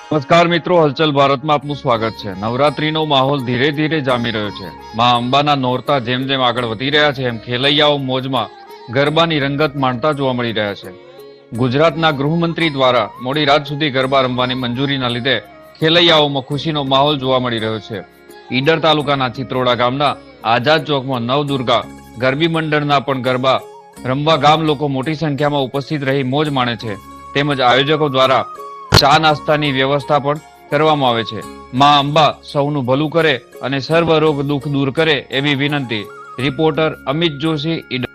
નમસ્કાર મિત્રો, હલચલ ભારતમાં આપનું સ્વાગત છે। નવરાત્રીનો માહોલ ધીરે ધીરે જામી રહ્યો છે। માં અંબાના નોરતા જેમ જેમ આગળ વધી રહ્યા છે એમ ખેલૈયાઓ મોજમાં ગરબાની રંગત માણતા જોવા મળી રહ્યા છે। ગુજરાતના ગૃહમંત્રી દ્વારા મોડી રાત સુધી ગરબા રમવાની મંજૂરીના લીધે ખેલૈયાઓમાં ખુશીનો માહોલ જોવા મળી રહ્યો છે। ઈડર તાલુકાના ચિત્રોડા ગામના આઝાદ ચોકમાં નવદુર્ગા ગરબી મંડળના પણ ગરબા રમવા ગામ લોકો મોટી સંખ્યામાં ઉપસ્થિત રહી મોજ માણે છે। તેમજ આયોજકો દ્વારા ચા નાસ્તાની વ્યવસ્થા પણ કરવામાં આવે છે। માં અંબા સૌનું ભલું કરે અને સર્વ રોગ દુઃખ દૂર કરે એવી વિનંતી। રિપોર્ટર અમિત જોશી, ઈડર।